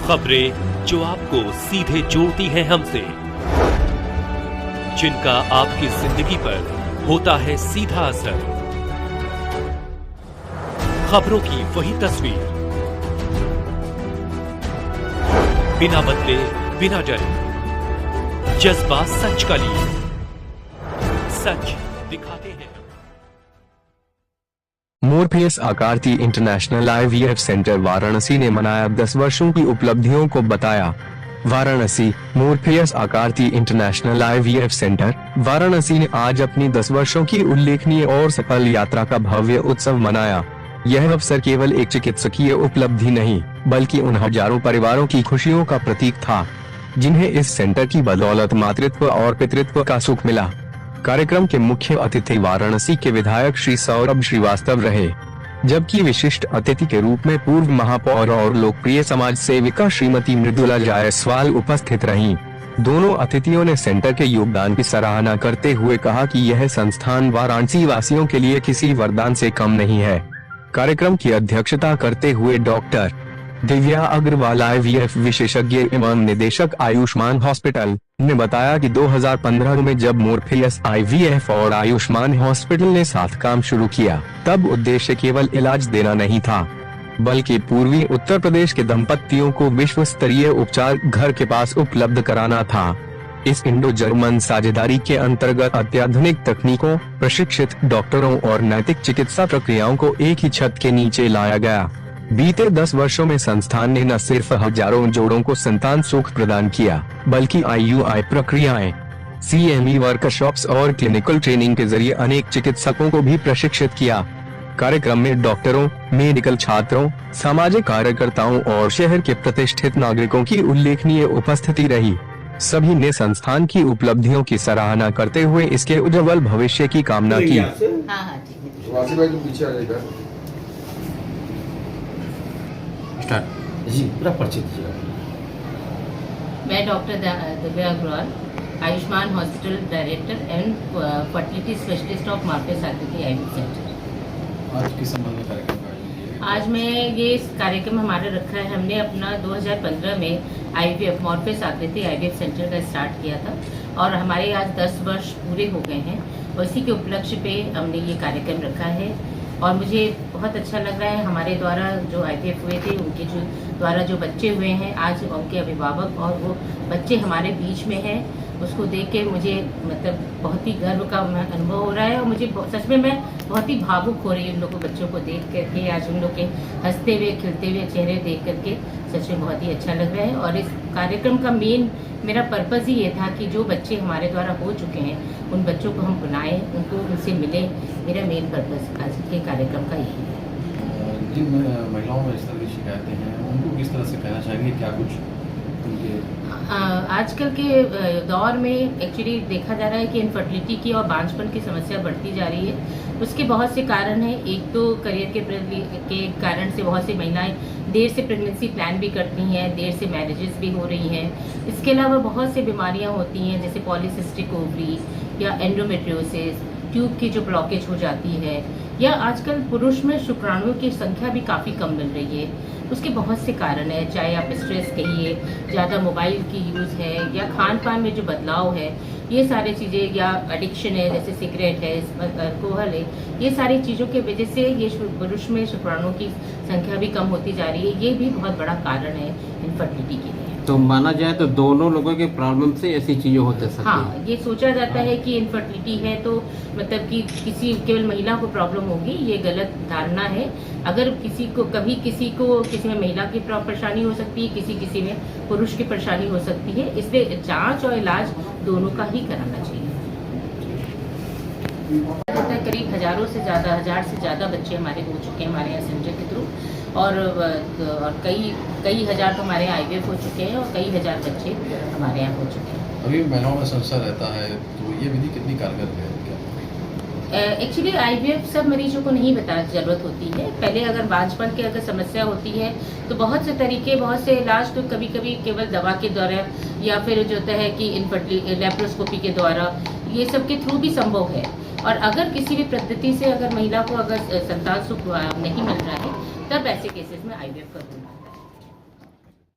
खबरें जो आपको सीधे जोड़ती हैं हमसे, जिनका आपकी जिंदगी पर होता है सीधा असर। खबरों की वही तस्वीर, बिना बदले बिना डरे, जज्बा सच का लिए, सच दिखाते हैं। Morpheus Aakarti international IVF centre Varanasi ने मनाया 10 वर्षों की उपलब्धियों को बताया। Varanasi Morpheus Aakarti international IVF centre Varanasi ने आज अपनी 10 वर्षों की उल्लेखनीय और सफल यात्रा का भव्य उत्सव मनाया। यह अवसर केवल एक चिकित्सकीय उपलब्धि नहीं, बल्कि उन हजारों परिवारों की खुशियों का प्रतीक था, जिन्हें इस सेंटर की बदौलत मातृत्व और पितृत्व का सुख मिला। कार्यक्रम के मुख्य अतिथि वाराणसी के विधायक श्री सौरभ श्रीवास्तव रहे, जबकि विशिष्ट अतिथि के रूप में पूर्व महापौर और लोकप्रिय समाज सेविका श्रीमती मृदुला जायसवाल उपस्थित रहीं। दोनों अतिथियों ने सेंटर के योगदान की सराहना करते हुए कहा कि यह संस्थान वाराणसी वासियों के लिए किसी वरदान से कम नहीं है। कार्यक्रम की अध्यक्षता करते हुए डॉक्टर दिव्या अग्रवाल IVF विशेषज्ञ एवं निदेशक आयुष्मान हॉस्पिटल ने बताया कि 2015 में जब मॉर्फियस IVF और आयुष्मान हॉस्पिटल ने साथ काम शुरू किया, तब उद्देश्य केवल इलाज देना नहीं था, बल्कि पूर्वी उत्तर प्रदेश के दंपतियों को विश्व स्तरीय उपचार घर के पास उपलब्ध कराना था। इस इंडो जर्मन साझेदारी के अंतर्गत अत्याधुनिक तकनीकों, प्रशिक्षित डॉक्टरों और नैतिक चिकित्सा प्रक्रियाओं को एक ही छत के नीचे लाया गया। बीते 10 वर्षों में संस्थान ने न सिर्फ हजारों जोड़ों को संतान सुख प्रदान किया, बल्कि IUI प्रक्रियाएं, CME वर्कशॉप्स और क्लिनिकल ट्रेनिंग के जरिए अनेक चिकित्सकों को भी प्रशिक्षित किया। कार्यक्रम में डॉक्टरों, मेडिकल छात्रों, सामाजिक कार्यकर्ताओं और शहर के प्रतिष्ठित नागरिकों की उल्लेखनीय उपस्थिति रही। सभी ने संस्थान की उपलब्धियों की सराहना करते हुए इसके उज्जवल भविष्य की कामना की। जी पूरा परिचित कीजिएगा। मैं doctor Divya Agarwal, Ayushman hospital director and fertility specialist of Morpheus Aakriti IVF centre. आज किस संबंध में कार्यक्रम का आयोजन किया? आज में ये कार्यक्रम हमारा रखा है, हमने अपना 2015 में IVF Morpheus Aakriti IVF centre का स्टार्ट किया था और हमारे आज 10 वर्ष पूरे हो गए हैं। उसी के उपलक्ष्य पे हमने ये कार्यक्रम रखा है और मुझे बहुत अच्छा लग रहा है। हमारे द्वारा जो IVF हुए थे, उनके द्वारा जो बच्चे हुए हैं, आज उनके अभिभावक और वो बच्चे हमारे बीच में हैं, उसको देख के मुझे मतलब बहुत ही गर्व का अनुभव हो रहा है और मुझे सच में मैं बहुत ही भावुक हो रही हूँ उन लोगों बच्चों को देख करके। आज उन लोग के हंसते हुए खिलते हुए चेहरे देख करके सच में बहुत ही अच्छा लग रहा है। और इस कार्यक्रम का मेरा पर्पज़ ही ये था कि जो बच्चे हमारे द्वारा हो चुके हैं, उन बच्चों को हम बुलाएं, उनको उनसे मिलें। मेरा मेन पर्पज़ आज के कार्यक्रम का यही है। जिन महिलाओं में इस तरह की शिकायतें हैं, उनको किस तरह से कहना चाहेंगे, क्या कुछ उनके? आजकल के दौर में एक्चुअली देखा जा रहा है कि इनफर्टिलिटी की और बांझपन की समस्या बढ़ती जा रही है। उसके बहुत से कारण हैं। एक तो करियर के कारण से बहुत सी महिलाएं देर से प्रेगनेंसी प्लान भी करती हैं, देर से मैरिजेस भी हो रही हैं। इसके अलावा बहुत सी बीमारियां होती हैं, जैसे पॉलीसिस्टिक ओवरी या एंडोमेट्रियोसिस, ट्यूब की जो ब्लॉकेज हो जाती है, या आजकल पुरुष में शुक्राणुओं की संख्या भी काफ़ी कम मिल रही है। उसके बहुत से कारण हैं, चाहे आप स्ट्रेस कहिए, ज़्यादा मोबाइल की यूज़ है, या खान पान में जो बदलाव है, ये सारी चीज़ें, या एडिक्शन है जैसे सिगरेट है, अल्कोहल है, ये सारी चीज़ों की वजह से ये पुरुष में शुक्राणुओं की संख्या भी कम होती जा रही है। ये भी बहुत बड़ा कारण है इनफर्टिलिटी के लिए। तो माना जाए तो दोनों लोगों के प्रॉब्लम से ऐसी चीजें होते सकती हैं। हाँ, ये सोचा जाता है कि इनफर्टिलिटी है तो मतलब कि किसी केवल महिला को प्रॉब्लम होगी, ये गलत धारणा है। अगर किसी में महिला की परेशानी हो सकती है, किसी में पुरुष की परेशानी हो सकती है। इसलिए जांच और इलाज दोनों का ही कराना चाहिए। करीब 1000 से ज़्यादा बच्चे हमारे हो चुके हैं हमारे यहाँ सेंटर के थ्रू, और कई हजार तो हमारे यहाँ IVF हो चुके हैं और कई हजार बच्चे हमारे यहाँ हो चुके हैं। अभी महिलाओं में संशय रहता है, तो ये विधि कितनी कारगर है? एक्चुअली IVF सब मरीजों को नहीं जरूरत होती है। पहले अगर बांझपन की अगर समस्या होती है तो बहुत से तरीके, बहुत से इलाज तो कभी कभी केवल दवा के द्वारा या फिर जो होता है कि लेप्रोस्कोपी के द्वारा, ये सब के थ्रू भी संभव है। और अगर किसी भी पद्धति से अगर महिला को अगर संतान सुख नहीं मिल रहा है, तब ऐसे केसेस में IVF करना